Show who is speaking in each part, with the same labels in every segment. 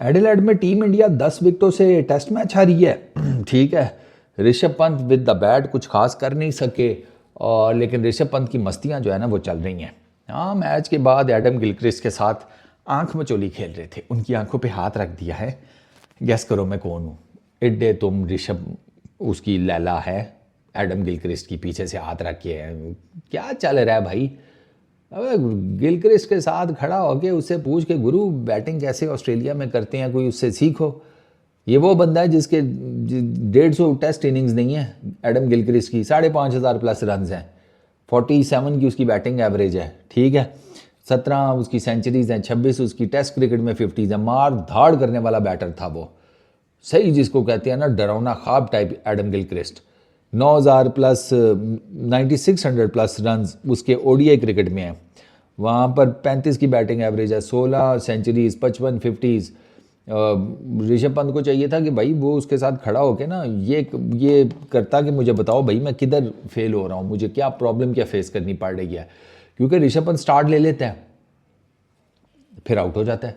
Speaker 1: Adelaide में team India 10 विकेटों से test match हारी है। ठीक है, Rishabh Pant with the bat कुछ खास कर नहीं सके, और लेकिन ऋषभ पंत की मस्तियां जो है ना वो चल रही हैं। हाँ, मैच के बाद एडम गिलक्रिस्ट के साथ आंख मचोली खेल रहे थे, उनकी आंखों पे हाथ रख दिया है। गेस करो मैं कौन हूँ? इड्डे तुम ऋषभ उसकी लैला है, एडम गिलक्रिस्ट की पीछे से हाथ रख के है। क्या चल रहा है भाई? अबे गिलक्रिस्ट के साथ खड़ा होके उससे पूछ के गुरु बैटिंग कैसे ऑस्ट्रेलिया में करते हैं, कोई उससे सीखो। ये वो बंदा है जिसके 150 टेस्ट इनिंग्स नहीं है एडम गिलक्रिस्ट की, 5,500 प्लस रन हैं, 47 की उसकी बैटिंग एवरेज है। ठीक है, 17 उसकी सेंचुरीज हैं, 26 उसकी टेस्ट क्रिकेट में 50 है। मार धाड़ करने वाला बैटर था वो, सही जिसको कहते हैं ना डरावना ख्वाब type Adam Gilchrist. 9,000 plus 9,600 plus run उसके ओडीआई क्रिकेट में हैं। वहाँ पर 35 की बैटिंग एवरेज है, 16 सेंचुरीज, 55 50s। ऋषभ पंत को चाहिए था कि भाई वो उसके साथ खड़ा होके ना ये करता कि मुझे बताओ भाई मैं किधर फेल हो रहा हूँ, मुझे क्या प्रॉब्लम क्या फेस करनी पड़ रही है। क्योंकि ऋषभ पंत स्टार्ट ले लेता है फिर आउट हो जाता है,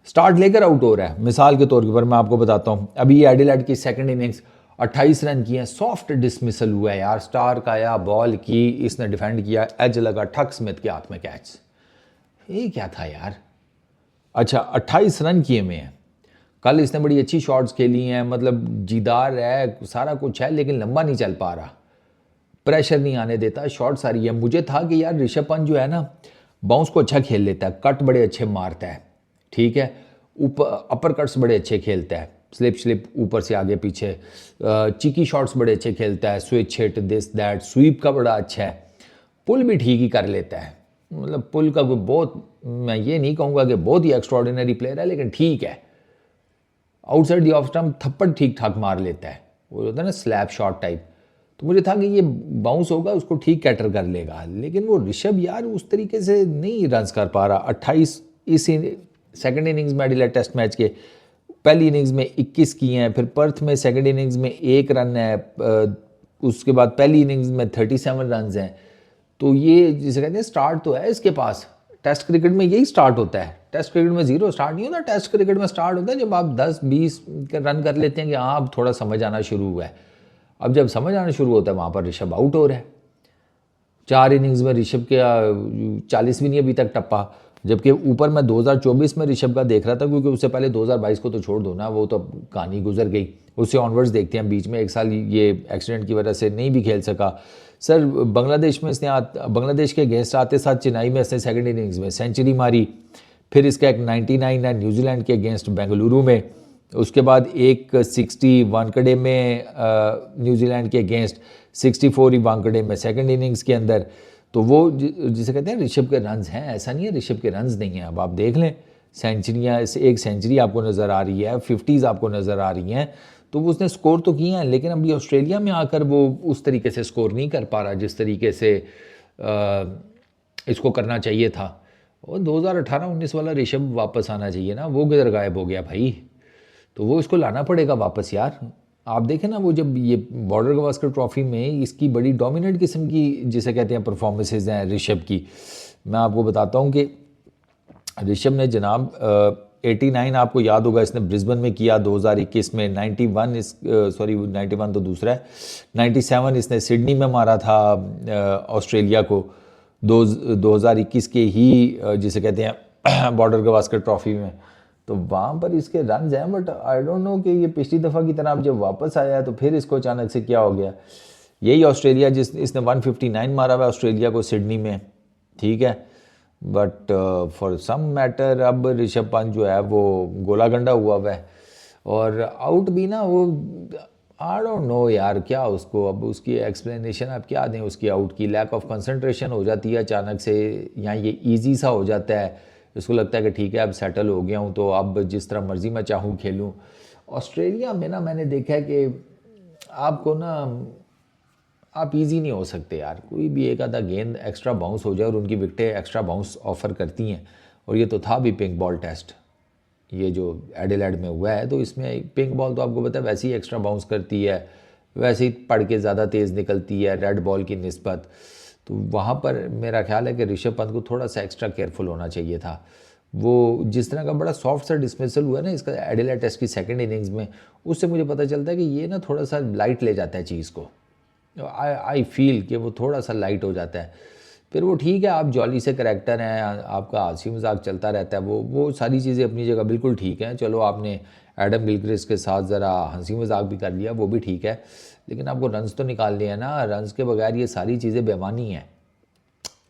Speaker 1: स्टार्ट लेकर आउट हो रहा है। मिसाल के तौर पर मैं आपको बताता हूँ, अभी ये एडिलेड की सेकंड इनिंग्स 28 रन की है, सॉफ्ट डिसमिसल हुआ है यार। स्टार्क आया, बॉल की, इसने डिफेंड किया, एज लगा, ठक स्मिथ के हाथ में कैच। ये क्या था यार? अच्छा, 28 रन किए में हैं। कल इसने बड़ी अच्छी शॉट्स खेली हैं, मतलब जीदार है, सारा कुछ है, लेकिन लंबा नहीं चल पा रहा, प्रेशर नहीं आने देता, शॉट सारी है। मुझे था कि यार ऋषभ पंत जो है ना बाउंस को अच्छा खेल लेता है, कट बड़े अच्छे मारता है। ठीक है, ऊपर अपर कट्स बड़े अच्छे खेलता है, स्लिप ऊपर से आगे पीछे, चिकी शॉट्स बड़े अच्छे खेलता है, switch hit this that, sweep का बड़ा अच्छा है, पुल भी ठीक ही कर लेता है। मतलब पुल का कोई बहुत, मैं ये नहीं कहूँगा कि बहुत ही एक्स्ट्रॉर्डिनरी प्लेयर है, लेकिन ठीक है। आउटसाइड दी ऑफ स्टंप थप्पड़ ठीक ठाक मार लेता है, वो होता है ना स्लैप शॉट टाइप। तो मुझे था कि ये बाउंस होगा उसको ठीक कैटर कर लेगा, लेकिन वो ऋषभ यार उस तरीके से नहीं रन कर पा रहा। 28 इस सेकंड इनिंग्स में एडिलेड टेस्ट मैच के पहली इनिंग्स में 21 की हैं, फिर पर्थ में सेकंड इनिंग्स में 1 रन है, उसके बाद पहली इनिंग्स में 37 रन हैं। तो ये जिसे कहते हैं स्टार्ट तो है इसके पास। टेस्ट क्रिकेट में यही स्टार्ट होता है, टेस्ट क्रिकेट में जीरो स्टार्ट नहीं होता, टेस्ट क्रिकेट में स्टार्ट होता है जब आप 10-20 रन कर लेते हैं कि हाँ अब थोड़ा समझ आना शुरू हुआ है। अब जब समझ आना शुरू होता है वहाँ पर ऋषभ आउट हो रहा है। 4 इनिंग्स में ऋषभ के 40 भी नहीं अभी तक टप्पा, जबकि ऊपर मैं 2024 में ऋषभ का देख रहा था, क्योंकि उससे पहले 2022 को तो छोड़ दो ना, वो तो कहानी गुजर गई। उससे ऑनवर्ड्स देखते हैं, बीच में 1 साल ये एक्सीडेंट की वजह से नहीं भी खेल सका। सर बांग्लादेश में इसने बांग्लादेश के अगेंस्ट आते साथ चेन्नई में इसने सेकंड इनिंग्स में सेंचुरी मारी, फिर इसका एक 99 है न्यूजीलैंड के अगेंस्ट बेंगलुरु में, उसके बाद एक 60 वानकड़े में न्यूजीलैंड के अगेंस्ट, 64 ही वानकड़े में सेकंड इनिंग्स के अंदर। तो वो जिसे कहते हैं ऋषभ के रन्स हैं, ऐसा नहीं है ऋषभ के रन्स नहीं हैं। अब आप देख लें, सेंचुरियाँ, एक सेंचुरी आपको नज़र आ रही है, 50s आपको नज़र आ रही हैं, तो वो उसने स्कोर तो किए हैं, लेकिन अभी ऑस्ट्रेलिया में आकर वो उस तरीके से स्कोर नहीं कर पा रहा जिस तरीके से इसको करना चाहिए था। और 2018-19 वाला ऋषभ वापस आना चाहिए ना, वो किधर गायब हो गया भाई? तो वो इसको लाना पड़ेगा वापस यार। आप देखें ना, वो जब ये बॉर्डर गवास्कर ट्रॉफी में इसकी बड़ी डोमिनेंट किस्म की जिसे कहते हैं परफॉर्मेंसेज हैं ऋषभ की। मैं आपको बताता हूँ कि ऋषभ ने जनाब 89 आपको याद होगा इसने ब्रिस्बेन में किया, 2021 में 91 91 तो दूसरा है, 97 इसने सिडनी में मारा था ऑस्ट्रेलिया को 2021 के ही जिसे कहते हैं बॉर्डर गवास्कर ट्रॉफी में। तो वहाँ पर इसके रन हैं, बट आई डोंट नो कि ये पिछली दफ़ा की तरह अब जब वापस आया है तो फिर इसको अचानक से क्या हो गया। यही ऑस्ट्रेलिया इसने 159 मारा हुआ ऑस्ट्रेलिया को सिडनी में, ठीक है, बट फॉर सम मैटर अब ऋषभ पंत जो है वो गोला गंडा हुआ है। और आउट भी ना वो आई डोंट नो यार क्या उसको, अब उसकी एक्सप्लेनेशन आप क्या दें उसकी आउट की? लैक ऑफ कंसंट्रेशन हो जाती है अचानक से, या ये ईजी सा हो जाता है, इसको लगता है कि ठीक है अब सेटल हो गया हूँ तो अब जिस तरह मर्जी मैं चाहूँ खेलूँ। ऑस्ट्रेलिया में ना मैंने देखा है कि आपको ना आप इजी नहीं हो सकते यार, कोई भी एक आधा गेंद एक्स्ट्रा बाउंस हो जाए और उनकी विकेटें एक्स्ट्रा बाउंस ऑफर करती हैं। और ये तो था भी पिंक बॉल टेस्ट, ये जो एडिलेड में हुआ है, तो इसमें पिंक बॉल तो आपको पता है वैसे ही एक्स्ट्रा बाउंस करती है, वैसे ही पड़ के ज़्यादा तेज़ निकलती है रेड बॉल की निस्बत। तो वहाँ पर मेरा ख्याल है कि ऋषभ पंत को थोड़ा सा एक्स्ट्रा केयरफुल होना चाहिए था। वो जिस तरह का बड़ा सॉफ्ट सा डिसमिसल हुआ ना इसका एडिलेड टेस्ट की सेकंड इनिंग्स में, उससे मुझे पता चलता है कि ये ना थोड़ा सा लाइट ले जाता है चीज़ को। आई फील कि वो थोड़ा सा लाइट हो जाता है। फिर वो ठीक है, आप जॉली से करैक्टर हैं, आपका हंसी मजाक चलता रहता है, वो सारी चीज़ें अपनी जगह बिल्कुल ठीक हैं। चलो आपने एडम गिलक्रिस्ट के साथ ज़रा हंसी मजाक भी कर लिया, वो भी ठीक है, लेकिन आपको रन्स तो निकालने हैं ना। रन्स के बगैर ये सारी चीज़ें बेमानी हैं।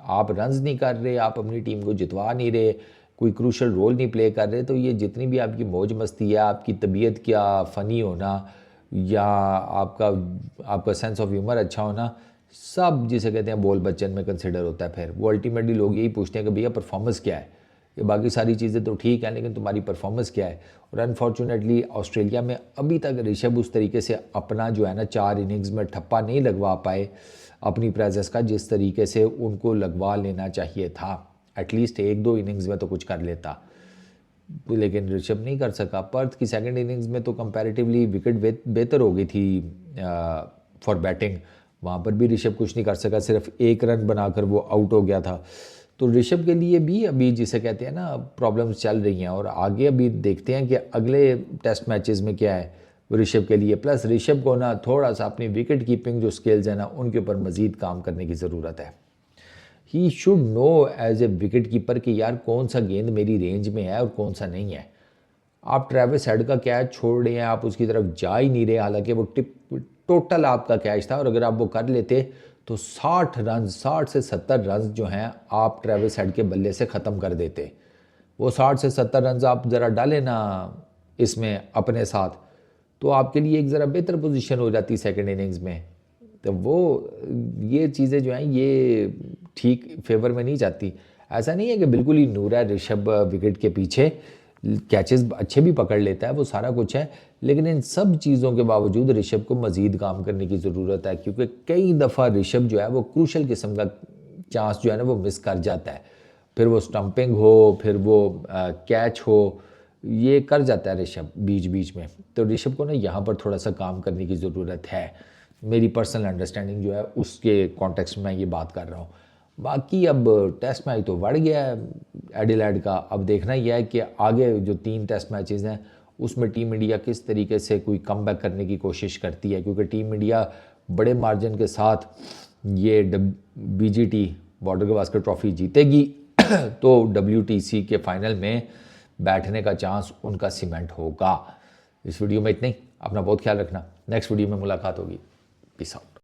Speaker 1: आप रन्स नहीं कर रहे, आप अपनी टीम को जितवा नहीं रहे, कोई क्रूशल रोल नहीं प्ले कर रहे, तो ये जितनी भी आपकी मौज मस्ती है, आपकी तबीयत क्या फ़नी होना या आपका सेंस ऑफ ह्यूमर अच्छा होना, सब जिसे कहते हैं बोल बच्चन में कंसिडर होता है। फिर वो अल्टीमेटली लोग यही पूछते हैं कि भैया परफॉर्मेंस क्या है, ये बाकी सारी चीज़ें तो ठीक हैं लेकिन तुम्हारी परफॉर्मेंस क्या है। और अनफॉर्चुनेटली ऑस्ट्रेलिया में अभी तक ऋषभ उस तरीके से अपना जो है ना 4 इनिंग्स में ठप्पा नहीं लगवा पाए अपनी प्रेजेंस का, जिस तरीके से उनको लगवा लेना चाहिए था। एटलीस्ट 1-2 इनिंग्स में तो कुछ कर लेता, लेकिन ऋषभ नहीं कर सका। पर्थ की सेकंड इनिंग्स में तो कंपैरेटिवली विकेट बेहतर हो गई थी फॉर बैटिंग, वहाँ पर भी ऋषभ कुछ नहीं कर सका, सिर्फ 1 रन बनाकर वो आउट हो गया था। तो ऋषभ के लिए भी अभी जिसे कहते हैं ना प्रॉब्लम्स चल रही हैं, और आगे अभी देखते हैं कि अगले टेस्ट मैचेस में क्या है ऋषभ के लिए। प्लस ऋषभ को ना थोड़ा सा अपनी विकेट कीपिंग जो स्किल्स हैं ना उनके ऊपर मज़ीद काम करने की ज़रूरत है। He should know as a wicket keeper कि यार कौन सा गेंद मेरी रेंज में है और कौन सा नहीं है। आप ट्रेविस हेड का कैच छोड़ रहे हैं, आप उसकी तरफ जा ही नहीं रहे, हालांकि वो टोटल आपका कैच था, और अगर आप वो कर लेते तो 60 रन 60 से 70 रन जो हैं आप ट्रेविस हेड के बल्ले से ख़त्म कर देते। वो 60 से 70 रन आप ज़रा डालें ना इसमें अपने साथ, तो आपके लिए एक ज़रा बेहतर पोजीशन हो जाती सेकंड इनिंग्स में। तो वो ये चीज़ें जो हैं ये ठीक फेवर में नहीं जाती। ऐसा नहीं है कि बिल्कुल ही नूर है ऋषभ विकेट के पीछे, कैचेस अच्छे भी पकड़ लेता है, वो सारा कुछ है, लेकिन इन सब चीज़ों के बावजूद ऋषभ को मज़ीद काम करने की ज़रूरत है, क्योंकि कई दफ़ा ऋषभ जो है वो क्रूशल किस्म का चांस जो है ना वो मिस कर जाता है। फिर वो स्टंपिंग हो, फिर वो कैच हो, ये कर जाता है ऋषभ बीच बीच में। तो ऋषभ को ना यहाँ पर थोड़ा सा काम करने की ज़रूरत है। मेरी पर्सनल अंडरस्टैंडिंग जो है उसके कॉन्टेक्स्ट में ये बात कर रहा हूँ। बाकी अब टेस्ट मैच तो बढ़ गया है एडिलेड का, अब देखना यह है कि आगे जो 3 टेस्ट मैचेस हैं उसमें टीम इंडिया किस तरीके से कोई कमबैक करने की कोशिश करती है, क्योंकि टीम इंडिया बड़े मार्जिन के साथ ये BGT बॉर्डर गवास्कर ट्रॉफी जीतेगी तो WTC के फाइनल में बैठने का चांस उनका सीमेंट होगा। इस वीडियो में इतना ही, अपना बहुत ख्याल रखना, नेक्स्ट वीडियो में मुलाकात होगी, पीस आउट।